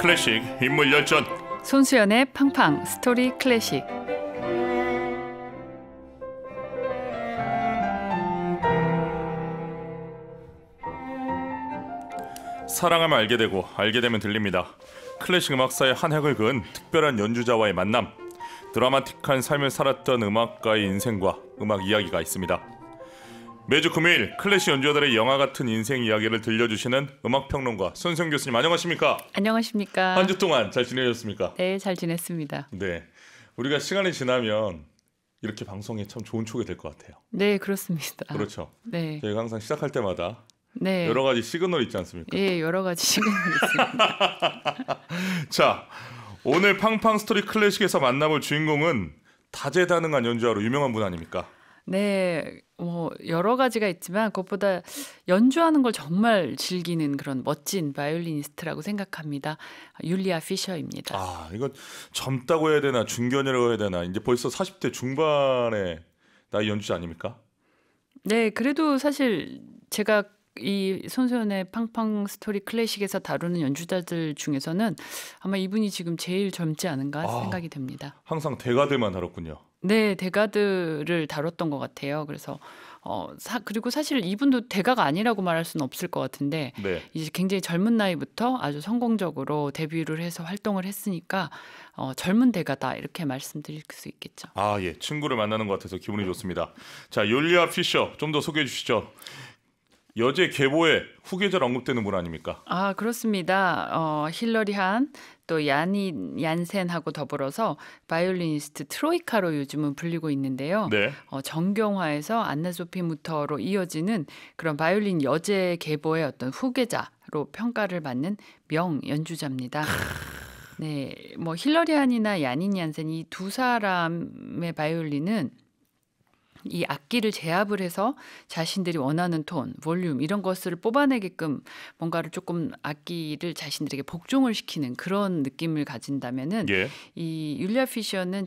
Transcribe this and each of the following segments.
클래식 인물 열전. 손수연의 팡팡 스토리 클래식. 사랑하면 알게 되고 알게 되면 들립니다. 클래식 음악사의 한 획을 그은 특별한 연주자와의 만남. 드라마틱한 삶을 살았던 음악가의 인생과 음악 이야기가 있습니다. 매주 금요일 클래식 연주자들의 영화 같은 인생 이야기를 들려주시는 음악평론가 손수연 교수님, 안녕하십니까? 안녕하십니까? 한 주 동안 잘 지내셨습니까? 네, 잘 지냈습니다. 네, 우리가 시간이 지나면 이렇게 방송에 참 좋은 촉이 될 것 같아요. 네, 그렇습니다. 그렇죠. 네. 저희가 항상 시작할 때마다 네. 여러 가지 시그널 있지 않습니까? 예, 여러 가지 시그널이 있습니다. 자, 오늘 팡팡 스토리 클래식에서 만나볼 주인공은 다재다능한 연주자로 유명한 분 아닙니까? 네, 뭐 여러 가지가 있지만 그것보다 연주하는 걸 정말 즐기는 그런 멋진 바이올리니스트라고 생각합니다. 율리아 피셔입니다. 아, 이거 젊다고 해야 되나 중견이라고 해야 되나, 이제 벌써 40대 중반의 나이 연주자 아닙니까? 네, 그래도 사실 제가 이 손수연의 팡팡 스토리 클래식에서 다루는 연주자들 중에서는 아마 이분이 지금 제일 젊지 않은가 생각이 됩니다. 항상 대가들만 다뤘군요. 네, 대가들을 다뤘던 것 같아요. 그래서 그리고 사실 이분도 대가가 아니라고 말할 수는 없을 것 같은데 네. 이제 굉장히 젊은 나이부터 아주 성공적으로 데뷔를 해서 활동을 했으니까 젊은 대가다 이렇게 말씀드릴 수 있겠죠. 아, 예, 친구를 만나는 것 같아서 기분이 좋습니다. 자, 율리아 피셔 좀 더 소개해 주시죠. 여제 계보의 후계자로 언급되는 분 아닙니까? 아, 그렇습니다. 힐러리 한, 또 야니 얀센하고 더불어서 바이올리니스트 트로이카로 요즘은 불리고 있는데요. 네. 정경화에서 안나 소피 무터로 이어지는 그런 바이올린 여제 계보의 어떤 후계자로 평가를 받는 명 연주자입니다. 네, 뭐 힐러리 한이나 야닌 얀센 이 두 사람의 바이올린은 이 악기를 제압을 해서 자신들이 원하는 톤, 볼륨 이런 것을 뽑아내게끔 뭔가를 조금 악기를 자신들에게 복종을 시키는 그런 느낌을 가진다면은 예. 이 율리아 피셔는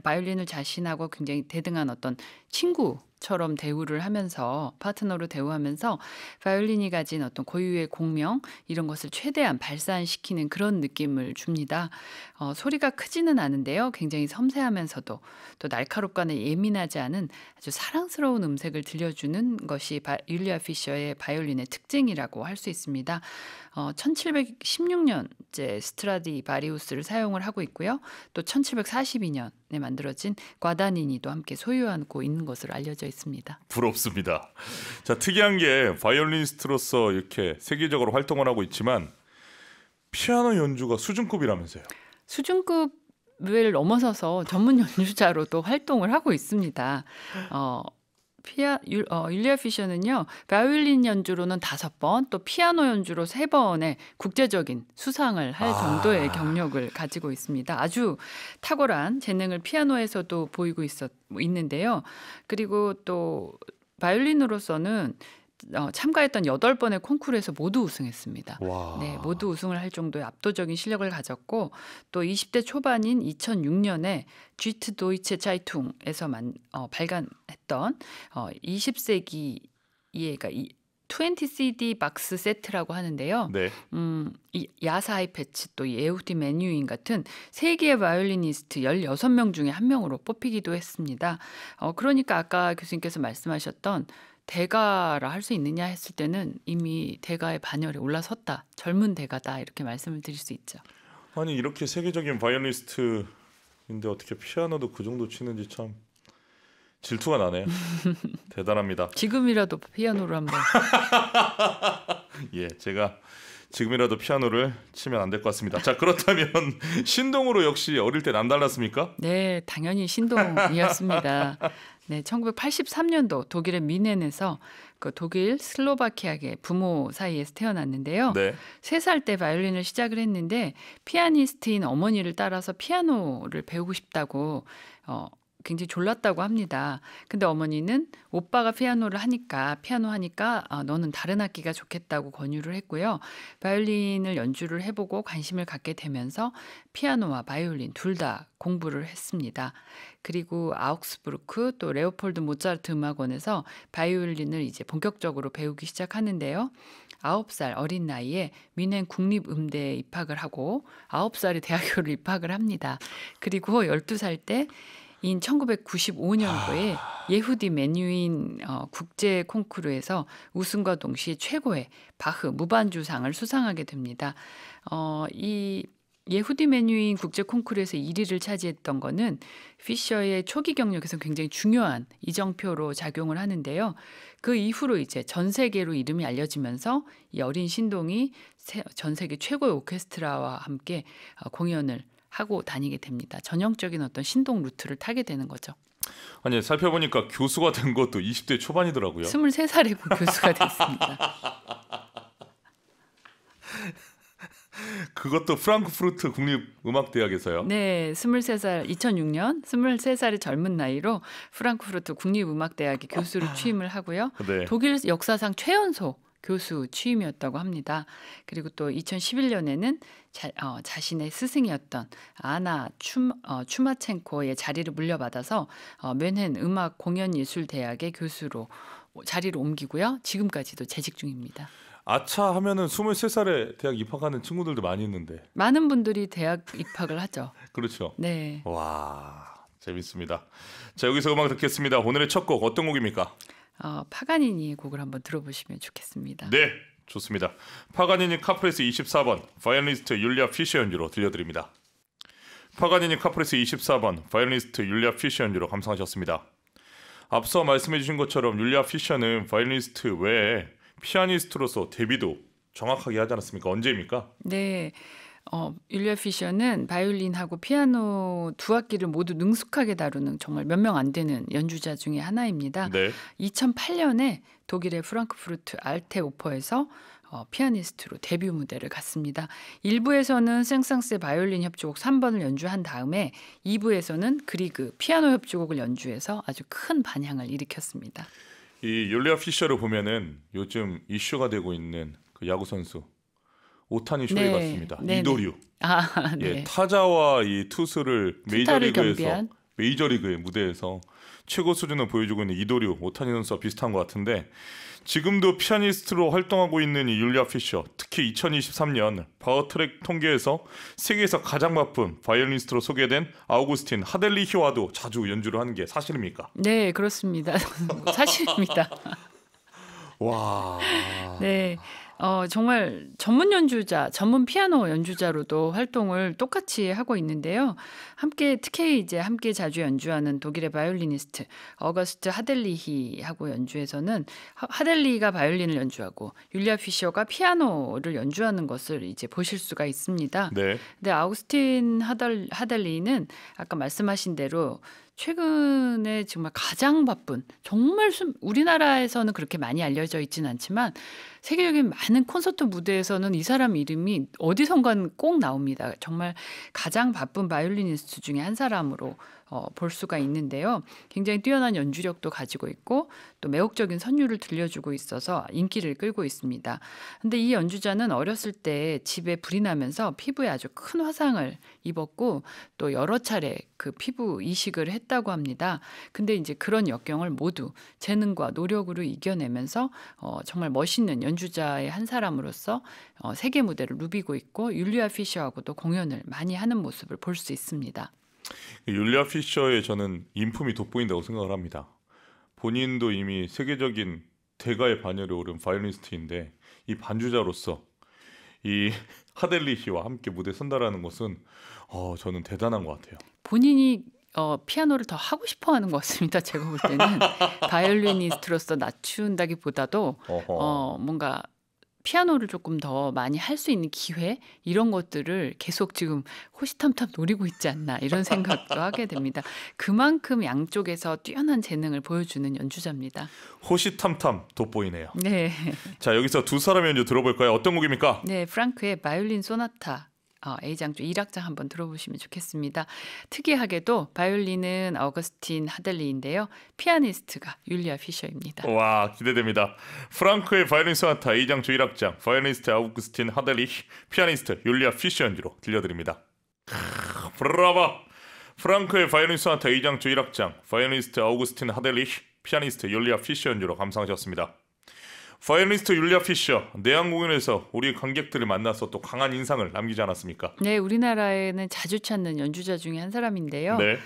바이올린을 자신하고 굉장히 대등한 어떤 친구처럼 대우를 하면서 파트너로 대우하면서 바이올린이 가진 어떤 고유의 공명 이런 것을 최대한 발산시키는 그런 느낌을 줍니다. 소리가 크지는 않은데요. 굉장히 섬세하면서도 또 날카롭거나 예민하지 않은 아주 사랑스러운 음색을 들려주는 것이 율리아 피셔의 바이올린의 특징이라고 할 수 있습니다. 1716년째 스트라디바리우스를 사용을 하고 있고요. 또 1742년에 만들어진 과다니니도 함께 소유하고 있는 것으로 알려져 있습니다. 부럽습니다. 자, 특이한 게 바이올리니스트로서 이렇게 세계적으로 활동을 하고 있지만 피아노 연주가 수준급이라면서요. 수준급을 넘어서서 전문 연주자로도 활동을 하고 있습니다. 율리아 피셔는요, 바이올린 연주로는 5번, 또 피아노 연주로 3번의 국제적인 수상을 할 정도의 경력을 가지고 있습니다. 아주 탁월한 재능을 피아노에서도 보이고 있는데요. 그리고 또 바이올린으로서는 참가했던 8번의 콩쿠르에서 모두 우승했습니다. 와. 네, 모두 우승을 할 정도의 압도적인 실력을 가졌고 또 20대 초반인 2006년에 쥐트 도이체 차이퉁에서 발간했던 20세기의 그러니까 20CD 박스 세트라고 하는데요. 네. 이 야사이 패치 또 예후디 메뉴인 같은 세계의 바이올리니스트 16명 중에 한 명으로 뽑히기도 했습니다. 그러니까 아까 교수님께서 말씀하셨던 대가라 할 수 있느냐 했을 때는 이미 대가의 반열에 올라섰다. 젊은 대가다 이렇게 말씀을 드릴 수 있죠. 아니, 이렇게 세계적인 바이올리니스트인데 어떻게 피아노도 그 정도 치는지 참 질투가 나네요. 대단합니다. 지금이라도 피아노를 한번. 예, 제가 지금이라도 피아노를 치면 안 될 것 같습니다. 자, 그렇다면 신동으로 역시 어릴 때 남달랐습니까? 네, 당연히 신동이었습니다. 네, 1983년도 독일의 미넨에서 그 독일 슬로바키아계 부모 사이에서 태어났는데요. 네. 3살 때 바이올린을 시작을 했는데 피아니스트인 어머니를 따라서 피아노를 배우고 싶다고 굉장히 졸랐다고 합니다. 근데 어머니는 오빠가 피아노 하니까 너는 다른 악기가 좋겠다고 권유를 했고요. 바이올린을 연주를 해보고 관심을 갖게 되면서 피아노와 바이올린 둘 다 공부를 했습니다. 그리고 아우크스부르크 또 레오폴드 모차르트 음악원에서 바이올린을 이제 본격적으로 배우기 시작하는데요. 9살 어린 나이에 뮌헨 국립음대에 입학을 하고 9살에 대학교를 입학을 합니다. 그리고 12살 때인 1995년도에 예후디 메뉴인 국제 콩쿠르에서 우승과 동시에 최고의 바흐 무반주상을 수상하게 됩니다. 이 예후디 메뉴인 국제 콩쿠르에서 1위를 차지했던 거는 피셔의 초기 경력에서 굉장히 중요한 이정표로 작용을 하는데요. 그 이후로 이제 전 세계로 이름이 알려지면서 이 어린 신동이 전 세계 최고의 오케스트라와 함께 공연을 하고 다니게 됩니다. 전형적인 어떤 신동 루트를 타게 되는 거죠. 아니 살펴보니까 교수가 된 것도 20대 초반이더라고요. 23살에 교수가 됐습니다. 그것도 프랑크푸르트 국립음악대학에서요. 네, 2006년 23살의 젊은 나이로 프랑크푸르트 국립음악대학의 교수로 취임을 하고요. 네. 독일 역사상 최연소 교수 취임이었다고 합니다. 그리고 또 2011년에는 자신의 스승이었던 아나 추마첸코의 자리를 물려받아서 뮌헨 음악공연예술대학의 교수로 자리를 옮기고요. 지금까지도 재직 중입니다. 아차 하면은 23살에 대학 입학하는 친구들도 많이 있는데. 많은 분들이 대학 입학을 하죠. 그렇죠. 네. 와, 재밌습니다. 자, 여기서 음악 듣겠습니다. 오늘의 첫 곡 어떤 곡입니까? 파가니니의 곡을 한번 들어보시면 좋겠습니다. 네, 좋습니다. 파가니니 카프레스 24번 바이올리니스트 율리아 피셔 연주로 들려드립니다. 파가니니 카프레스 24번 바이올리니스트 율리아 피셔 연주로 감상하셨습니다. 앞서 말씀해 주신 것처럼 율리아 피셔는 바이올리니스트 외에 피아니스트로서 데뷔도 정확하게 하지 않았습니까? 언제입니까? 네, 율리아 피셔는 바이올린하고 피아노 두 악기를 모두 능숙하게 다루는 정말 몇 명 안 되는 연주자 중에 하나입니다. 네. 2008년에 독일의 프랑크푸르트 알테 오퍼에서 피아니스트로 데뷔 무대를 갔습니다. 1부에서는 생상스의 바이올린 협주곡 3번을 연주한 다음에 2부에서는 그리그 피아노 협주곡을 연주해서 아주 큰 반향을 일으켰습니다. 이 율리아 피셔를 보면은 요즘 이슈가 되고 있는 그 야구 선수 오타니 쇼헤이 같습니다. 네, 이도류. 아, 네. 예, 타자와 이 투수를 메이저리그에서 겸비한. 메이저리그의 무대에서 최고 수준을 보여주고 있는 이도류, 오타니 선수와 비슷한 것 같은데 지금도 피아니스트로 활동하고 있는 이 율리아 피셔, 특히 2023년 바흐트랙 통계에서 세계에서 가장 바쁜 바이올리니스트로 소개된 아우구스틴 하델리히와도 자주 연주를 하는 게 사실입니까? 네, 그렇습니다. 사실입니다. 와. 네. 정말 전문 연주자, 전문 피아노 연주자로도 활동을 똑같이 하고 있는데요. 특히 이제 함께 자주 연주하는 독일의 바이올리니스트 어거스트 하델리히하고 연주해서는 하델리히가 바이올린을 연주하고 율리아 피셔가 피아노를 연주하는 것을 이제 보실 수가 있습니다. 네. 근데 아우구스틴 하델리히는 아까 말씀하신 대로 최근에 정말 가장 바쁜 정말 우리나라에서는 그렇게 많이 알려져 있지는 않지만 세계적인 많은 콘서트 무대에서는 이 사람 이름이 어디선가 꼭 나옵니다. 정말 가장 바쁜 바이올리니스트 중에 한 사람으로 볼 수가 있는데요. 굉장히 뛰어난 연주력도 가지고 있고 또 매혹적인 선율을 들려주고 있어서 인기를 끌고 있습니다. 근데 이 연주자는 어렸을 때 집에 불이 나면서 피부에 아주 큰 화상을 입었고 또 여러 차례 그 피부 이식을 했다고 합니다. 근데 이제 그런 역경을 모두 재능과 노력으로 이겨내면서 정말 멋있는 연주자의 한 사람으로서 세계 무대를 누비고 있고 율리아 피셔하고도 공연을 많이 하는 모습을 볼 수 있습니다. 율리아 피셔의 저는 인품이 돋보인다고 생각을 합니다. 본인도 이미 세계적인 대가의 반열에 오른 바이올리니스트인데 이 반주자로서 이 하델리히와 함께 무대에 선다라는 것은 저는 대단한 것 같아요. 본인이 피아노를 더 하고 싶어하는 것 같습니다. 제가 볼 때는 바이올리니스트로서 낮춘다기보다도 뭔가 피아노를 조금 더 많이 할 수 있는 기회 이런 것들을 계속 지금 호시탐탐 노리고 있지 않나 이런 생각도 하게 됩니다. 그만큼 양쪽에서 뛰어난 재능을 보여주는 연주자입니다. 호시탐탐 돋보이네요. 네. 자, 여기서 두 사람의 연주 들어볼까요? 어떤 곡입니까? 네, 프랑크의 바이올린 소나타 A장조 1악장 한번 들어보시면 좋겠습니다. 특이하게도 바이올린은 어거스틴 하들리인데요. 피아니스트가 율리아 피셔입니다. 와, 기대됩니다. 프랑크의 바이올린 소나타 A장조 1악장, 바이올리니스트 아우구스틴 하델리히, 피아니스트 율리아 피셔 연주로 들려드립니다. 브라바! 프랑크의 바이올린 소나타 A장조 1악장, 바이올리니스트 아우구스틴 하델리히, 피아니스트 율리아 피셔 연주로 감상하셨습니다. 바이올리니스트 율리아 피셔, 내한 공연에서 우리 관객들을 만나서 또 강한 인상을 남기지 않았습니까? 네, 우리나라에는 자주 찾는 연주자 중에 한 사람인데요. 네.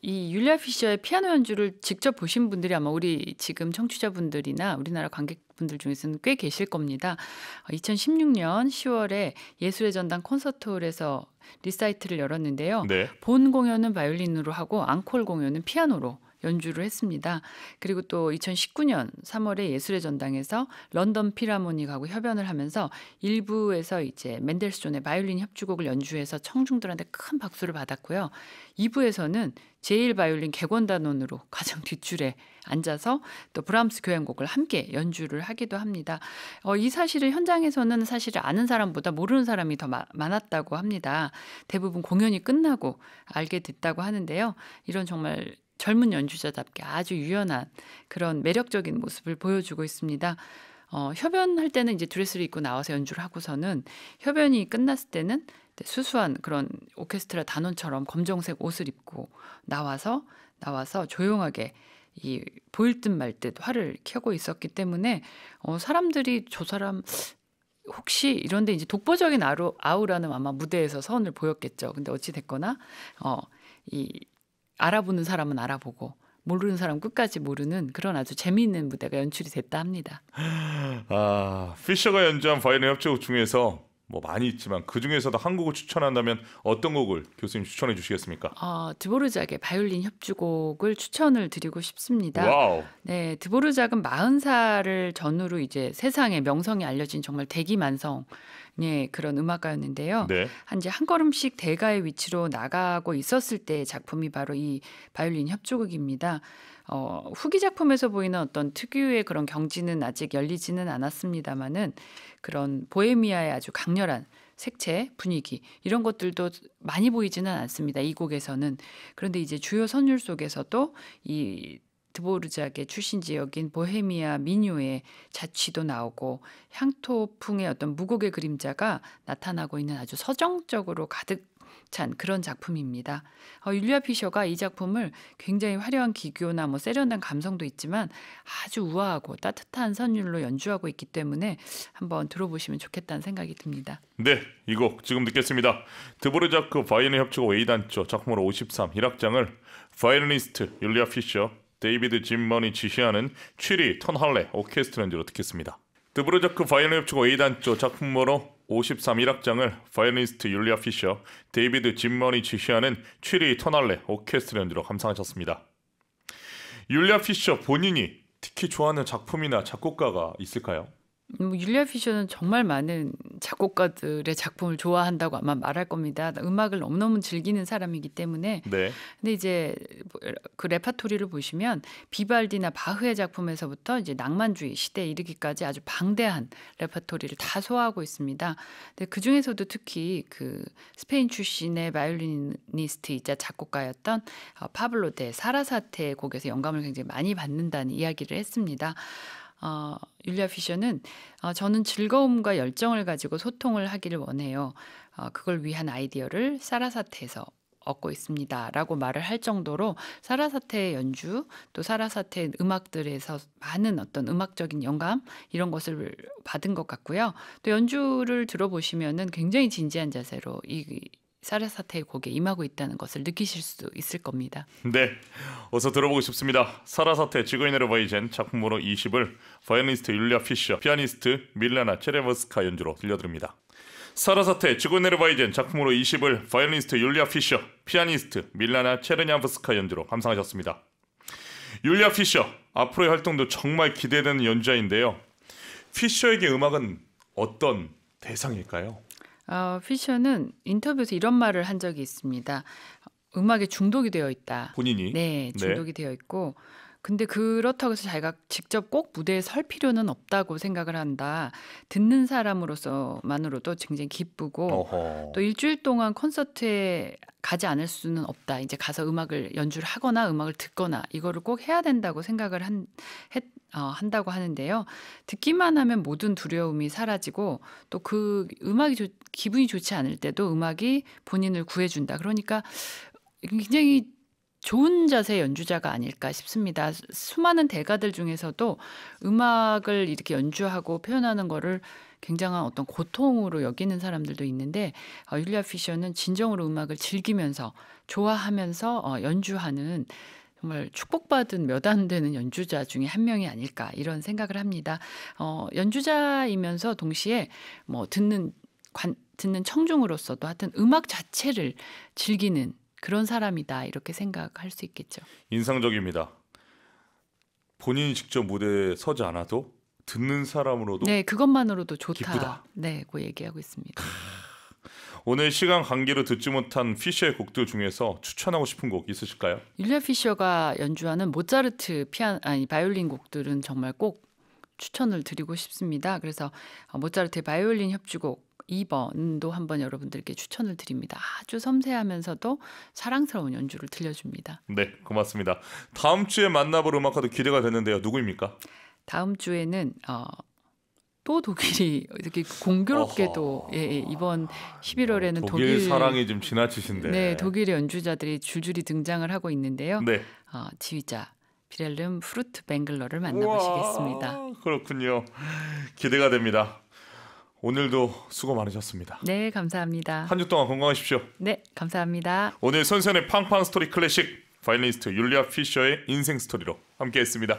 이 율리아 피셔의 피아노 연주를 직접 보신 분들이 아마 우리 지금 청취자분들이나 우리나라 관객분들 중에서는 꽤 계실 겁니다. 2016년 10월에 예술의 전당 콘서트홀에서 리사이트를 열었는데요. 네. 본 공연은 바이올린으로 하고 앙콜 공연은 피아노로 연주를 했습니다. 그리고 또 2019년 3월에 예술의 전당에서 런던 필하모닉하고 협연을 하면서 일부에서 이제 맨델스존의 바이올린 협주곡을 연주해서 청중들한테 큰 박수를 받았고요. 2부에서는 제1바이올린 객원단원으로 가장 뒷줄에 앉아서 또 브람스 교향곡을 함께 연주를 하기도 합니다. 이 사실을 현장에서는 사실 아는 사람보다 모르는 사람이 더 많았다고 합니다. 대부분 공연이 끝나고 알게 됐다고 하는데요. 이런 정말 젊은 연주자답게 아주 유연한 그런 매력적인 모습을 보여주고 있습니다. 협연할 때는 이제 드레스를 입고 나와서 연주를 하고서는 협연이 끝났을 때는 수수한 그런 오케스트라 단원처럼 검정색 옷을 입고 나와서 조용하게 이 보일 듯 말 듯 활을 켜고 있었기 때문에 사람들이 저 사람 혹시 이런데 이제 독보적인 아우라는 아마 무대에서 선을 보였겠죠. 근데 어찌 됐거나 이 알아보는 사람은 알아보고 모르는 사람 끝까지 모르는 그런 아주 재미있는 무대가 연출이 됐다 합니다. 피셔가 연주한 바이올린 협주곡 중에서 뭐 많이 있지만 그 중에서도 한 곡을 추천한다면 어떤 곡을 교수님 추천해 주시겠습니까? 드보르작의 바이올린 협주곡을 추천을 드리고 싶습니다. 와우. 네, 드보르작은 40살을 전후로 이제 세상에 명성이 알려진 정말 대기만성의 그런 음악가였는데요. 네. 한 걸음씩 대가의 위치로 나가고 있었을 때의 작품이 바로 이 바이올린 협주곡입니다. 후기 작품에서 보이는 어떤 특유의 그런 경지는 아직 열리지는 않았습니다만은 그런 보헤미아의 아주 강렬한 색채, 분위기 이런 것들도 많이 보이지는 않습니다. 이 곡에서는. 그런데 이제 주요 선율 속에서도 이 드보르작의 출신 지역인 보헤미아 민요의 자취도 나오고 향토풍의 어떤 무곡의 그림자가 나타나고 있는 아주 서정적으로 가득 찬 그런 작품입니다. 율리아 피셔가 이 작품을 굉장히 화려한 기교나 세련된 감성도 있지만 아주 우아하고 따뜻한 선율로 연주하고 있기 때문에 한번 들어보시면 좋겠다는 생각이 듭니다. 네, 이 곡 지금 듣겠습니다. 드보르자크 바이올린 협주곡 A단조 작품으로 53 1악장을 바이올리니스트 율리아 피셔, 데이비드 짐먼이 지휘하는 취리 턴할레 오케스트라 연주로 듣겠습니다. 드보르자크 바이올린 협주곡 A단조 작품으로 53 1악장을 바이올리니스트 율리아 피셔, 데이비드 짐먼이 지휘하는 취리 턴할레 오케스트라 연주로 감상하셨습니다. 율리아 피셔 본인이 특히 좋아하는 작품이나 작곡가가 있을까요? 율리아 피셔는 정말 많은 작곡가들의 작품을 좋아한다고 아마 말할 겁니다. 음악을 너무너무 즐기는 사람이기 때문에. 네. 근데 이제 그 레파토리를 보시면 비발디나 바흐의 작품에서부터 이제 낭만주의 시대에 이르기까지 아주 방대한 레파토리를 다 소화하고 있습니다. 근데 그 중에서도 특히 그 스페인 출신의 바이올리니스트이자 작곡가였던 파블로 데 사라사테의 곡에서 영감을 굉장히 많이 받는다는 이야기를 했습니다. 율리아 피셔는 저는 즐거움과 열정을 가지고 소통을 하기를 원해요. 그걸 위한 아이디어를 사라사테에서 얻고 있습니다. 라고 말을 할 정도로 사라사테의 연주 또 사라사테의 음악들에서 많은 어떤 음악적인 영감 이런 것을 받은 것 같고요. 또 연주를 들어보시면은 굉장히 진지한 자세로 이 사라사테의 곡에 임하고 있다는 것을 느끼실 수 있을 겁니다. 네, 어서 들어보고 싶습니다. 사라사테 지고이네르 바이젠 작품으로 20을 바이올리니스트 율리아 피셔, 피아니스트 밀라나 체레버스카 연주로 들려드립니다. 사라사테 지고이네르 바이젠 작품으로 20을 바이올리니스트 율리아 피셔, 피아니스트 밀라나 체르냐브스카 연주로 감상하셨습니다. 율리아 피셔, 앞으로의 활동도 정말 기대되는 연주자인데요. 피셔에게 음악은 어떤 대상일까요? 피셔는 인터뷰에서 이런 말을 한 적이 있습니다. 음악에 중독이 되어 있다. 본인이? 네, 중독이 되어 있고 근데 그렇다고 해서 자기가 직접 꼭 무대에 설 필요는 없다고 생각을 한다. 듣는 사람으로서만으로도 굉장히 기쁘고 어허. 또 일주일 동안 콘서트에 가지 않을 수는 없다. 이제 가서 음악을 연주를 하거나 음악을 듣거나 이거를 꼭 해야 된다고 생각을 한다고 하는데요. 듣기만 하면 모든 두려움이 사라지고 또 그 음악이 기분이 좋지 않을 때도 음악이 본인을 구해준다. 그러니까 굉장히 좋은 자세의 연주자가 아닐까 싶습니다. 수많은 대가들 중에서도 음악을 이렇게 연주하고 표현하는 거를 굉장한 어떤 고통으로 여기는 사람들도 있는데 율리아 피셔는 진정으로 음악을 즐기면서 좋아하면서 연주하는 정말 축복받은 몇 안 되는 연주자 중에 한 명이 아닐까 이런 생각을 합니다. 연주자이면서 동시에 뭐 듣는 청중으로서도 하여튼 음악 자체를 즐기는 그런 사람이다 이렇게 생각할 수 있겠죠. 인상적입니다. 본인이 직접 무대에 서지 않아도 듣는 사람으로도 네, 그것만으로도 좋다. 기쁘다. 네, 그 얘기하고 있습니다. 오늘 시간 관계로 듣지 못한 피셔의 곡들 중에서 추천하고 싶은 곡 있으실까요? 율리아 피셔가 연주하는 모차르트 바이올린 곡들은 정말 꼭 추천을 드리고 싶습니다. 그래서 모차르트의 바이올린 협주곡 2번도 한번 여러분들께 추천을 드립니다. 아주 섬세하면서도 사랑스러운 연주를 들려줍니다. 네, 고맙습니다. 다음 주에 만나볼 음악가도 기대가 되는데요. 누구입니까? 다음 주에는 또 독일이 이렇게 공교롭게도 이번 11월에는 독일 사랑이 좀 지나치신데. 네, 독일의 연주자들이 줄줄이 등장을 하고 있는데요. 네. 지휘자 비렐름 프루트뱅글러를 만나보시겠습니다. 우와, 그렇군요. 기대가 됩니다. 오늘도 수고 많으셨습니다. 네, 감사합니다. 한 주 동안 건강하십시오. 네, 감사합니다. 오늘 손선의 팡팡 스토리 클래식 바이올리니스트 율리아 피셔의 인생 스토리로 함께했습니다.